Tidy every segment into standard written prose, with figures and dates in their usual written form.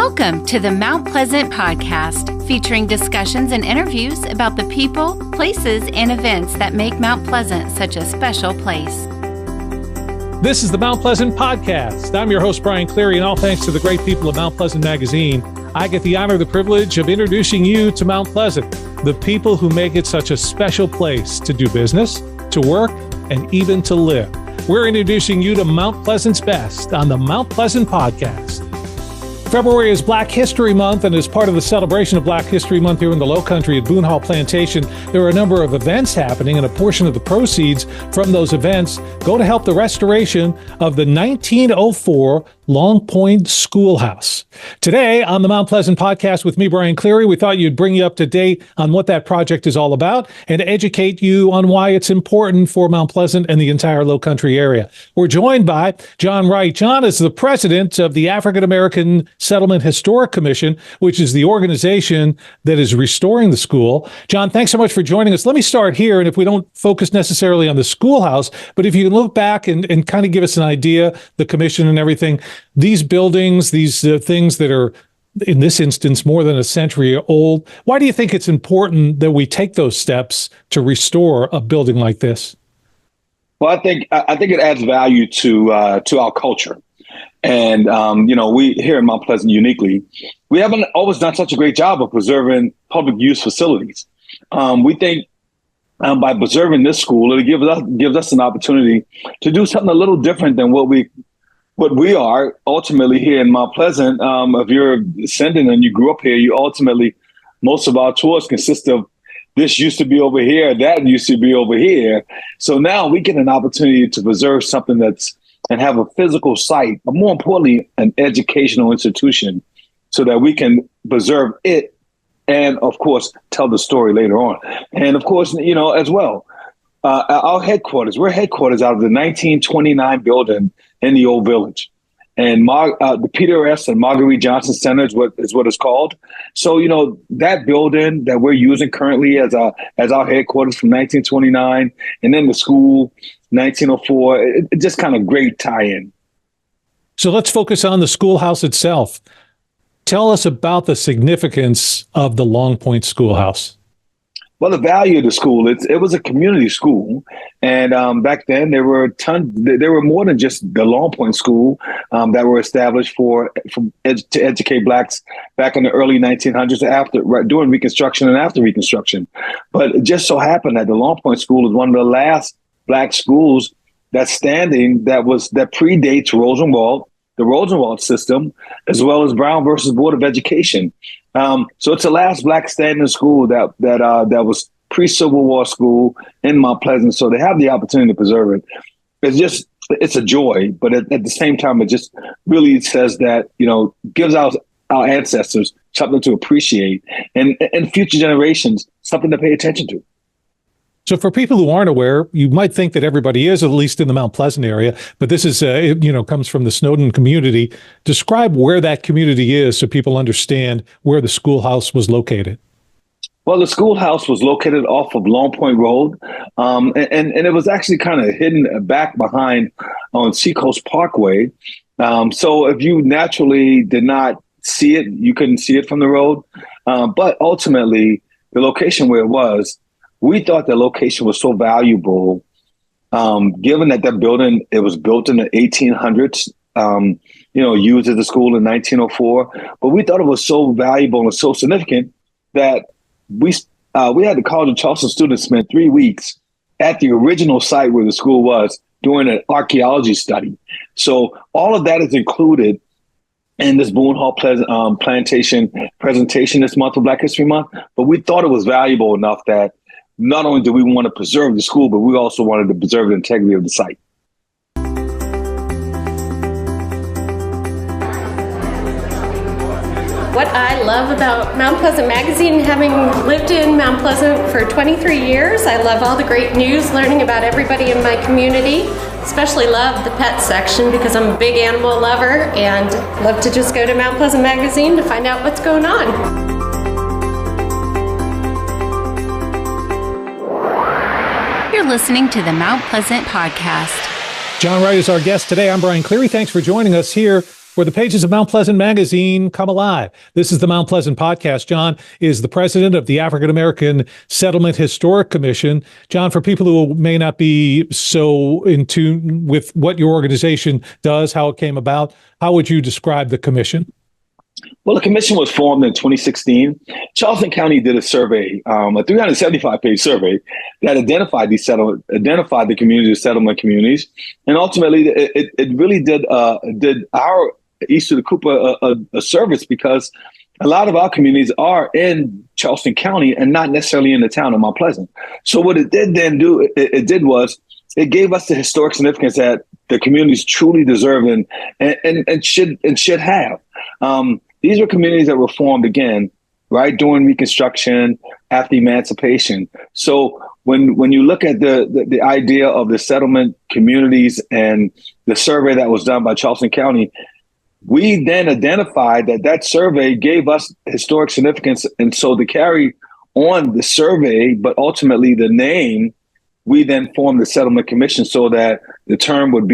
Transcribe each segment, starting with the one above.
Welcome to the Mount Pleasant Podcast, featuring discussions and interviews about the people, places, and events that make Mount Pleasant such a special place. This is the Mount Pleasant Podcast. I'm your host, Brian Cleary, and all thanks to the great people of Mount Pleasant Magazine, I get the honor, the privilege of introducing you to Mount Pleasant, the people who make it such a special place to do business, to work, and even to live. We're introducing you to Mount Pleasant's best on the Mount Pleasant Podcast. February is Black History Month, and as part of the celebration of Black History Month here in the Lowcountry at Boone Plantation, there are a number of events happening, and a portion of the proceeds from those events go to help the restoration of the 1904 Long Point Schoolhouse. Today on the Mount Pleasant Podcast with me, Brian Cleary, we thought you'd bring you up to date on what that project is all about and educate you on why it's important for Mount Pleasant and the entire Lowcountry area. We're joined by John Wright. John is the president of the African American Settlement Historic Commission, which is the organization that is restoring the school. John, thanks so much for joining us. Let me start here, and if we don't focus necessarily on the schoolhouse, but if you can look back and kind of give us an idea, the commission and everything, these buildings, these things that are, in this instance, more than a century old, why do you think it's important that we take those steps to restore a building like this? Well, I think it adds value to our culture. And, we here in Mount Pleasant uniquely, we haven't always done such a great job of preserving public use facilities. We think by preserving this school, it gives us an opportunity to do something a little different than what we are ultimately here in Mount Pleasant. If you're descendant and you grew up here, most of our tours consist of this used to be over here, that used to be over here. So now we get an opportunity to preserve something and have a physical site, but more importantly, an educational institution, so that we can preserve it and, of course, tell the story later on. And, of course, as well, our headquarters, we're headquarters out of the 1929 building in the old village. And the Peter S. and Marguerite Johnson Center is what it's called. So, that building that we're using currently as our headquarters from 1929, and then the school, 1904, it's just kind of great tie-in. So let's focus on the schoolhouse itself. Tell us about the significance of the Long Point Schoolhouse. Well, the value of the school, it was a community school. And back then there were more than just the Long Point School that were established to educate Blacks back in the early 1900s during Reconstruction and after Reconstruction. But it just so happened that the Long Point School is one of the last Black schools that predates Rosenwald, the Rosenwald system, as well as Brown versus Board of Education. So it's the last Black standing school that was pre-Civil War school in Mount Pleasant. So they have the opportunity to preserve it. It's a joy, but at the same time, it just really says that, gives our ancestors something to appreciate and future generations something to pay attention to. So for people who aren't aware, you might think that everybody is, at least in the Mount Pleasant area, but this is, comes from the Snowden community. Describe where that community is so people understand where the schoolhouse was located. Well, the schoolhouse was located off of Long Point Road, and it was actually kind of hidden back behind on Seacoast Parkway. So if you naturally did not see it, you couldn't see it from the road. But ultimately, the location where it was, we thought the location was so valuable, given that building, it was built in the 1800s, used as a school in 1904. But we thought it was so valuable and so significant that we had the College of Charleston students spend 3 weeks at the original site where the school was doing an archaeology study. So all of that is included in this Boone Plantation presentation this month of Black History Month. But we thought it was valuable enough that not only do we want to preserve the school, but we also wanted to preserve the integrity of the site. What I love about Mount Pleasant Magazine, having lived in Mount Pleasant for 23 years, I love all the great news, learning about everybody in my community. Especially love the pet section because I'm a big animal lover and love to just go to Mount Pleasant Magazine to find out what's going on. You're listening to the Mount Pleasant Podcast. John Wright is our guest today. I'm Brian Cleary. Thanks for joining us here where the pages of Mount Pleasant Magazine come alive. This is the Mount Pleasant Podcast. John is the president of the African American Settlement Historic Commission. John, for people who may not be so in tune with what your organization does, how it came about, how would you describe the commission? Well, the commission was formed in 2016. Charleston County did a survey, a 375-page survey that identified the communities, settlement communities, and ultimately it really did our East of the Cooper a service, because a lot of our communities are in Charleston County and not necessarily in the town of Mount Pleasant. So what it did then do, it gave us the historic significance that the communities truly deserve and should have. These were communities that were formed again, right, during Reconstruction, after Emancipation. So when you look at the idea of the settlement communities and the survey that was done by Charleston County, we then identified that survey gave us historic significance. And so to carry on the survey, but ultimately the name, we then formed the Settlement Commission so that the term would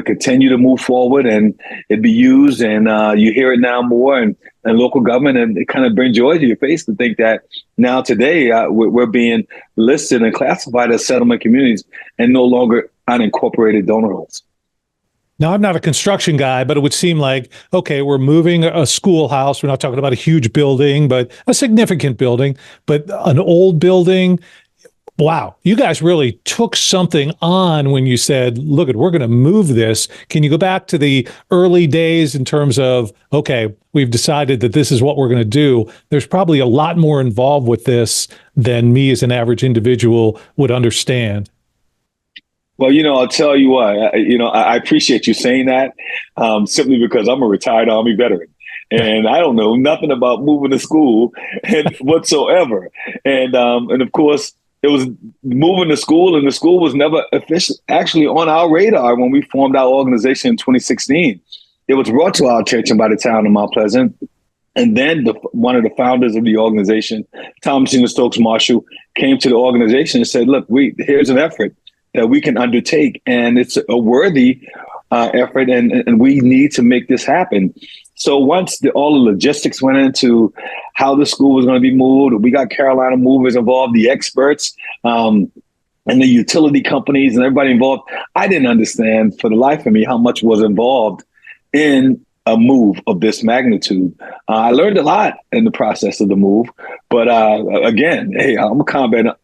continue to move forward and it'd be used. And you hear it now more in local government, and it kind of brings joy to your face to think that now today we're being listed and classified as settlement communities and no longer unincorporated donor holes. Now, I'm not a construction guy, but it would seem like, okay, we're moving a schoolhouse. We're not talking about a huge building, but a significant building, but an old building. Wow, you guys really took something on when you said, look, we're going to move this. Can you go back to the early days in terms of, okay, we've decided that this is what we're going to do. There's probably a lot more involved with this than me as an average individual would understand. Well, I'll tell you what, I appreciate you saying that simply because I'm a retired Army veteran. And I don't know nothing about moving to school whatsoever. And of course, it was moving to school, and the school was never actually on our radar when we formed our organization in 2016. It was brought to our attention by the town of Mount Pleasant. And then one of the founders of the organization, Thomasina Stokes Marshall, came to the organization and said, look, here's an effort that we can undertake, and it's a worthy effort, and we need to make this happen. So once all the logistics went into how the school was going to be moved, we got Carolina movers involved, the experts, and the utility companies and everybody involved. I didn't understand for the life of me how much was involved in a move of this magnitude. I learned a lot in the process of the move, but again, hey, I'm a combat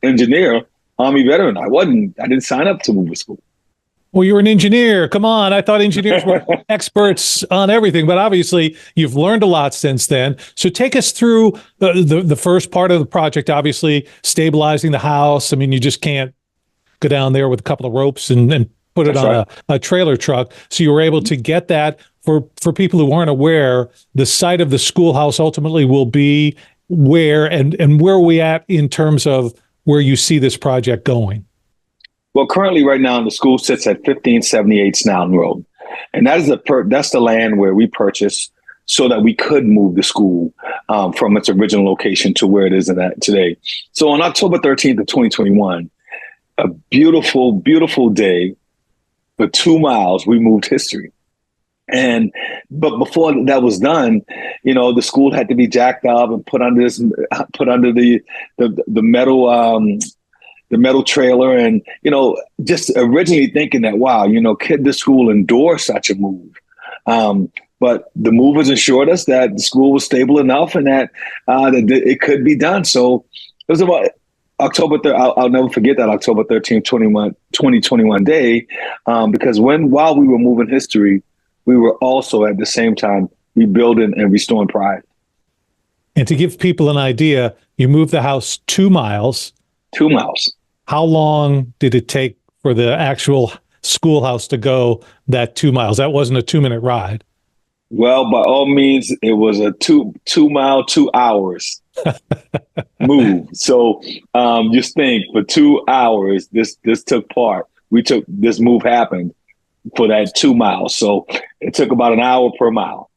engineer, Army veteran. I didn't sign up to move to school. Well, you're an engineer. Come on. I thought engineers were experts on everything, but obviously you've learned a lot since then. So take us through the first part of the project, obviously stabilizing the house. I mean, you just can't go down there with a couple of ropes and put it on a trailer truck. So you were able to get that. For people who aren't aware, the site of the schoolhouse ultimately will be where and where are we at in terms of where you see this project going? Well, currently right now the school sits at 1578 Snowden Road. And that's the land where we purchased so that we could move the school from its original location to where it is today. So on October 13th of 2021, a beautiful, beautiful day, for 2 miles, we moved history. But before that was done, the school had to be jacked up and put under the metal trailer, and just originally thinking that, wow, could the school endure such a move? But the movers assured us that the school was stable enough and that it could be done. So it was about October 3rd. I'll never forget that October 13th, 2021 day, because while we were moving history, we were also at the same time rebuilding and restoring pride. And to give people an idea, you moved the house 2 miles. 2 miles. How long did it take for the actual schoolhouse to go that 2 miles? That wasn't a 2-minute ride. Well, by all means, it was a 2 mile, 2 hours move. So just think, for 2 hours, this took part. This move happened for that 2 miles. So it took about an hour per mile.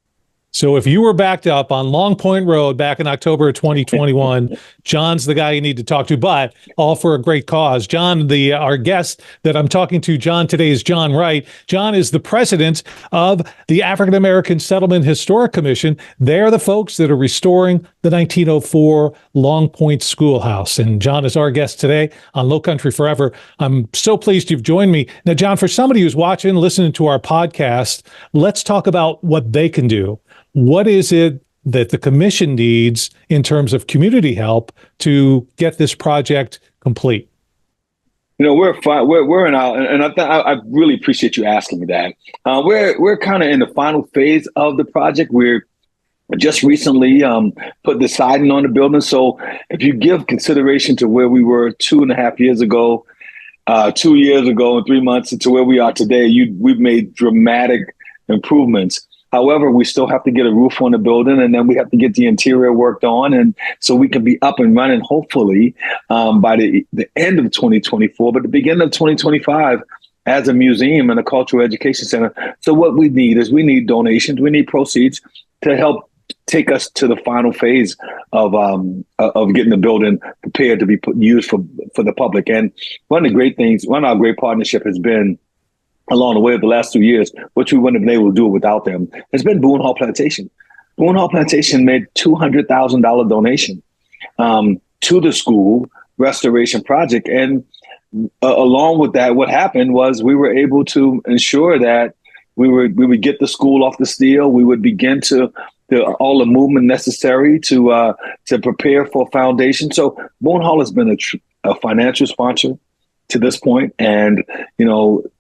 So if you were backed up on Long Point Road back in October of 2021, John's the guy you need to talk to, but all for a great cause. John, our guest that I'm talking to, John, today is John Wright. John is the president of the African American Settlement Historic Commission. They're the folks that are restoring the 1904 Long Point Schoolhouse. And John is our guest today on Lowcountry Forever. I'm so pleased you've joined me. Now, John, for somebody who's watching, listening to our podcast, let's talk about what they can do. What is it that the commission needs in terms of community help to get this project complete? We're fine. We're in our, and I really appreciate you asking me that. We're kind of in the final phase of the project. We're just recently put the siding on the building. So if you give consideration to where we were 2.5 years ago, 2 years ago, and 3 months to where we are today, we've made dramatic improvements. However, we still have to get a roof on the building, and then we have to get the interior worked on, and so we can be up and running, hopefully, by the end of 2024, but the beginning of 2025 as a museum and a cultural education center. So what we need donations, we need proceeds to help take us to the final phase of getting the building prepared to be used for the public. And one of our great partnership has been, along the way of the last 2 years, which we wouldn't have been able to do without them, has been Boone Hall Plantation. Boone Hall Plantation made $200,000 donation to the school restoration project. And along with that, what happened was we were able to ensure that we would get the school off the steel. We would begin to all the movement necessary to prepare for foundation. So Boone Hall has been a financial sponsor to this point. And,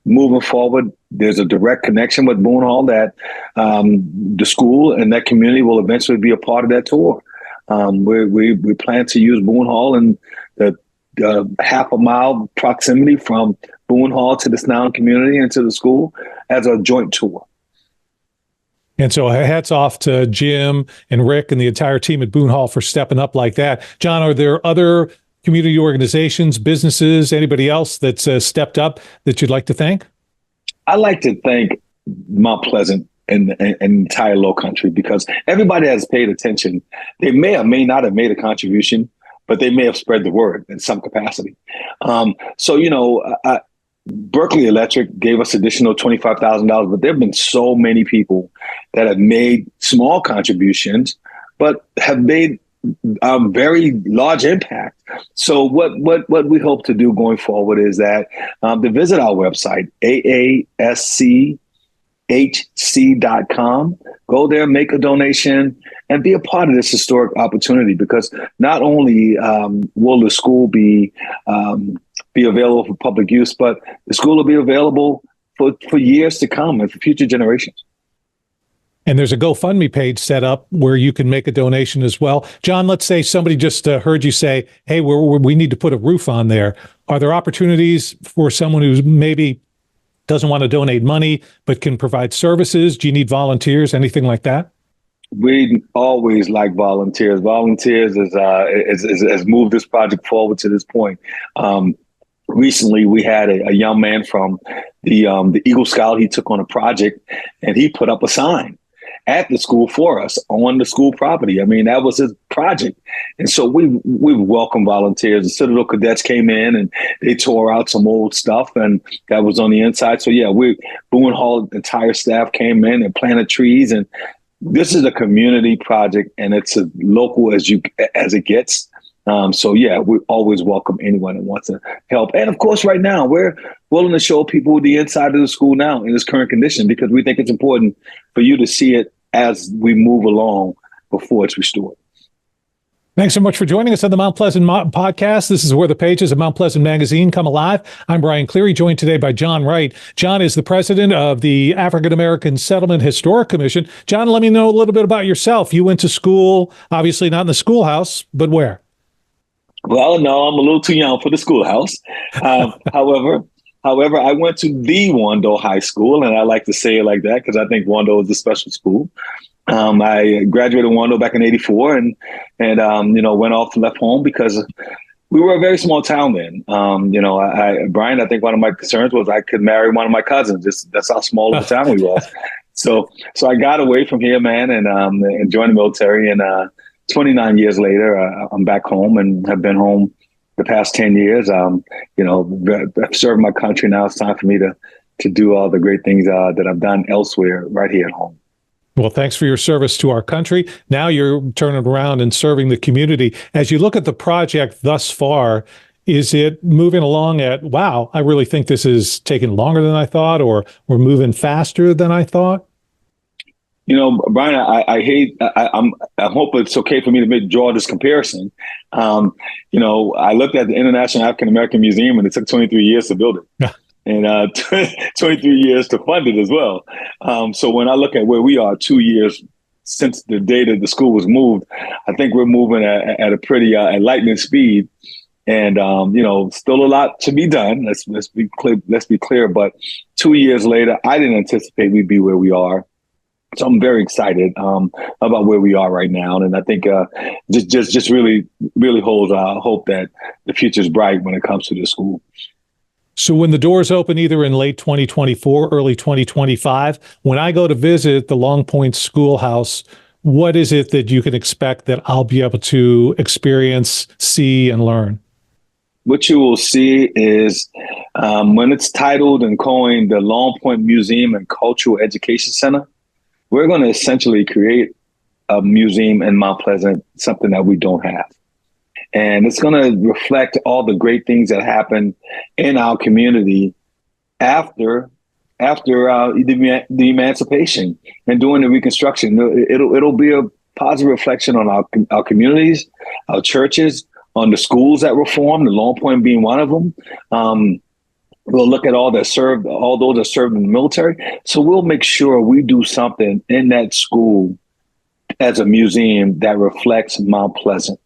moving forward, there's a direct connection with Boone Hall that the school and that community will eventually be a part of that tour. We plan to use Boone Hall in the half a mile proximity from Boone Hall to the Snound community and to the school as a joint tour. And so hats off to Jim and Rick and the entire team at Boone Hall for stepping up like that. John, are there other community organizations, businesses, anybody else that's stepped up that you'd like to thank? I'd like to thank Mount Pleasant and entire Lowcountry, because everybody has paid attention. They may or may not have made a contribution, but they may have spread the word in some capacity. Berkeley Electric gave us additional $25,000, but there have been so many people that have made small contributions, but have made very large impact. So what we hope to do going forward is that to visit our website, AASHC.com, go there, make a donation, and be a part of this historic opportunity, because not only will the school be available for public use, but the school will be available for years to come and for future generations. And there's a GoFundMe page set up where you can make a donation as well. John, let's say somebody just heard you say, hey, we need to put a roof on there. Are there opportunities for someone who maybe doesn't want to donate money but can provide services? Do you need volunteers, anything like that? We always like volunteers. Volunteers has moved this project forward to this point. Recently, we had a young man from the Eagle Scout. He took on a project and he put up a sign at the school for us on the school property. I mean, that was his project. And so we welcome volunteers. The Citadel Cadets came in and they tore out some old stuff and that was on the inside. So yeah, Boone Hall, entire staff came in and planted trees. And this is a community project and it's as local as it gets. So yeah, we always welcome anyone that wants to help. And of course, right now, we're willing to show people the inside of the school now in its current condition, because we think it's important for you to see it as we move along before it's restored. Thanks so much for joining us on the Mount Pleasant podcast. This is where the pages of Mount Pleasant Magazine come alive. I'm Brian Cleary, joined today by John Wright. John is the president of the African American Settlement Historic Commission. John, let me know a little bit about yourself. You went to school, obviously not in the schoolhouse, but where? Well, no, I'm a little too young for the schoolhouse. However, I went to the Wando High School, and I like to say it like that because I think Wando is a special school. I graduated Wando back in '84, and went off and left home because we were a very small town then. Brian, I think one of my concerns was I could marry one of my cousins. That's how small of a town we was. So I got away from here, man, and joined the military. And 29 years later, I'm back home and have been home the past 10 years. I've served my country. Now it's time for me to do all the great things that I've done elsewhere right here at home. Well, thanks for your service to our country. Now you're turning around and serving the community. As you look at the project thus far, is it moving along at, wow, I really think this is taking longer than I thought, or we're moving faster than I thought? Brian, I hope it's okay for me to draw this comparison. I looked at the International African American Museum, and it took 23 years to build it. And 23 years to fund it as well. So when I look at where we are 2 years since the day that the school was moved, I think we're moving at a pretty at lightning speed. And still a lot to be done. Let's be clear. But 2 years later, I didn't anticipate we'd be where we are. So I'm very excited about where we are right now, and I think just really holds hope that the future is bright when it comes to the school. So when the doors open either in late 2024, early 2025, when I go to visit the Long Point Schoolhouse, what is it that you can expect that I'll be able to experience, see, and learn? What you will see is when it's titled and coined the Long Point Museum and Cultural Education Center, we're going to essentially create a museum in Mount Pleasant, something that we don't have. And it's going to reflect all the great things that happened in our community after the emancipation and during the Reconstruction. It'll be a positive reflection on our communities, our churches, on the schools that were formed, the Long Point being one of them. We'll look at all those that served in the military. So we'll make sure we do something in that school as a museum that reflects Mount Pleasant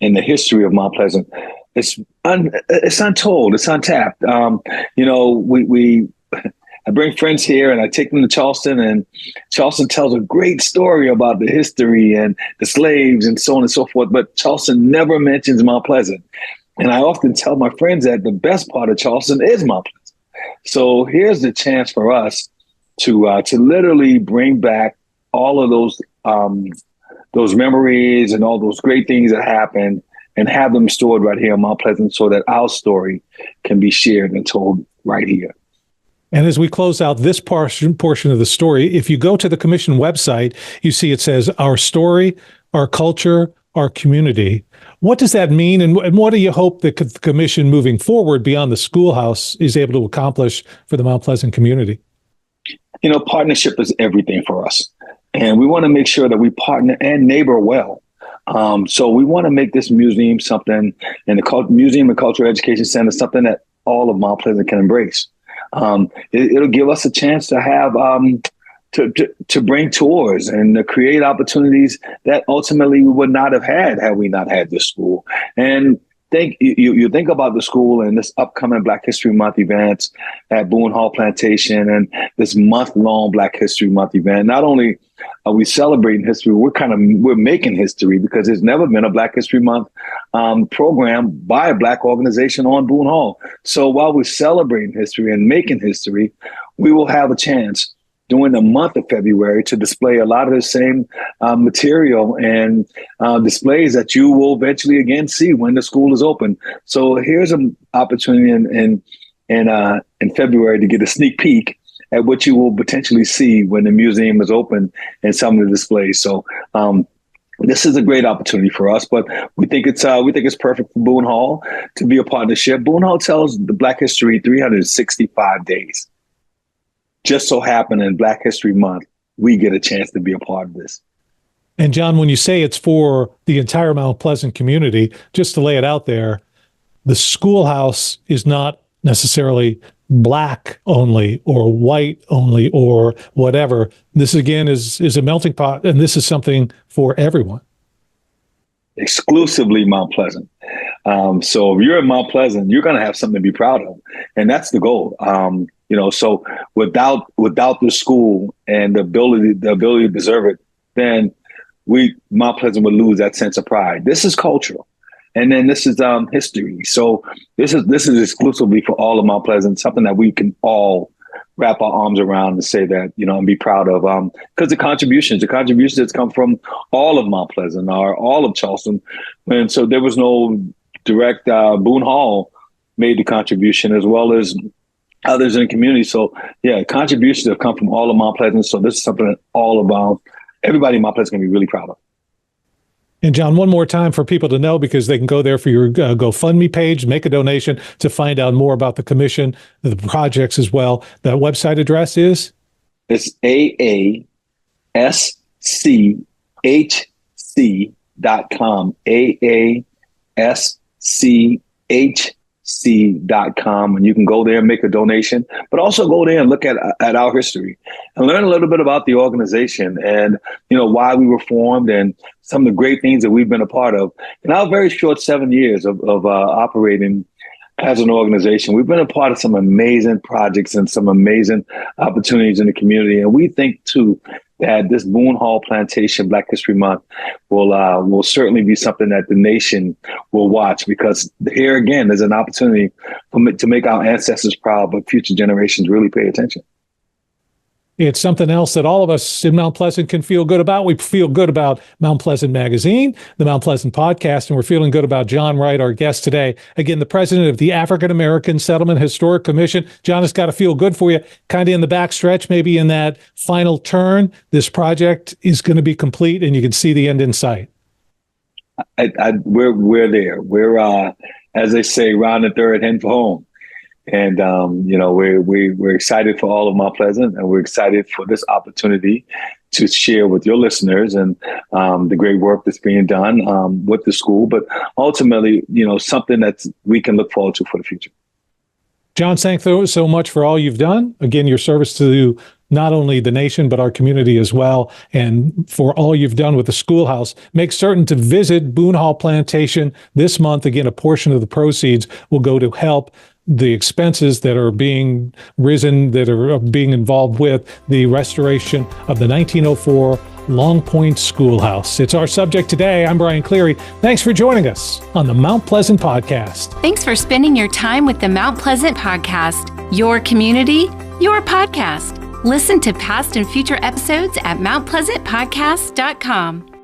and the history of Mount Pleasant. It's untold. It's untapped. I bring friends here and I take them to Charleston, and Charleston tells a great story about the history and the slaves and so on and so forth. But Charleston never mentions Mount Pleasant. And I often tell my friends that the best part of Charleston is Mount Pleasant. So here's the chance for us to literally bring back all of those memories and all those great things that happened and have them stored right here in Mount Pleasant so that our story can be shared and told right here. And as we close out this portion of the story, if you go to the commission website, you see it says our story, our culture, our community. What does that mean? And what do you hope that the commission moving forward beyond the schoolhouse is able to accomplish for the Mount Pleasant community? Partnership is everything for us. And we want to make sure that we partner and neighbor well. So we want to make this museum something, and the Museum and Cultural Education Center, something that all of Mount Pleasant can embrace. It'll give us a chance to have to bring tours and to create opportunities that ultimately we would not have had we not had this school. And you think about the school and this upcoming Black History Month events at Boone Hall Plantation and this month-long Black History Month event. Not only are we celebrating history, we're making history, because there's never been a Black History Month program by a Black organization on Boone Hall. So while we're celebrating history and making history, we will have a chance during the month of February to display a lot of the same material and displays that you will eventually again see when the school is open. So here's an opportunity in February to get a sneak peek at what you will potentially see when the museum is open and some of the displays. So this is a great opportunity for us, but we think it's perfect for Boone Hall to be a partnership. Boone Hall tells the Black history 365 days. Just so happen in Black History Month, we get a chance to be a part of this. And John, when you say it's for the entire Mount Pleasant community, just to lay it out there, the schoolhouse is not necessarily Black only or white only or whatever. This again is a melting pot, and this is something for everyone. Exclusively Mount Pleasant. So if you're in Mount Pleasant, you're going to have something to be proud of, and that's the goal. So without the school and the ability to deserve it, then Mount Pleasant would lose that sense of pride. This is cultural, and then this is history. So this is exclusively for all of Mount Pleasant, something that we can all wrap our arms around and say that, and be proud of, because the contributions that's come from all of Mount Pleasant or all of Charleston. And so there was no direct, Boone Hall made the contribution as well as others in the community. So yeah, contributions have come from all of Mount Pleasant. So this is something that all of everybody in Mount Pleasant can be really proud of. And John, one more time for people to know, because they can go there for your GoFundMe page, make a donation to find out more about the commission, the projects as well. That website address is? It's AASCHC.com, AASCHC.com, and you can go there and make a donation, but also go there and look at our history and learn a little bit about the organization and, why we were formed and some of the great things that we've been a part of. In our very short 7 years of operating as an organization, we've been a part of some amazing projects and some amazing opportunities in the community. And we think, too, that this Boone Hall Plantation Black History Month will certainly be something that the nation will watch, because here again, there's an opportunity to make our ancestors proud, but future generations really pay attention. It's something else that all of us in Mount Pleasant can feel good about. We feel good about Mount Pleasant Magazine, the Mount Pleasant Podcast, and we're feeling good about John Wright, our guest today. Again, the president of the African American Settlement Historic Commission. John, it's got to feel good for you, kind of in the backstretch, maybe in that final turn. This project is going to be complete and you can see the end in sight. We're there. We're, as they say, round the third, heading for home. And, we're excited for all of Mount Pleasant, and we're excited for this opportunity to share with your listeners and the great work that's being done with the school, but ultimately, something that we can look forward to for the future. John, thank you so much for all you've done. Again, your service to not only the nation, but our community as well. And for all you've done with the schoolhouse. Make certain to visit Boone Hall Plantation this month. Again, a portion of the proceeds will go to help the expenses that are being involved with the restoration of the 1904 Long Point Schoolhouse. It's our subject today. I'm Brian Cleary. Thanks for joining us on the Mount Pleasant Podcast. Thanks for spending your time with the Mount Pleasant Podcast, your community, your podcast. Listen to past and future episodes at mountpleasantpodcast.com.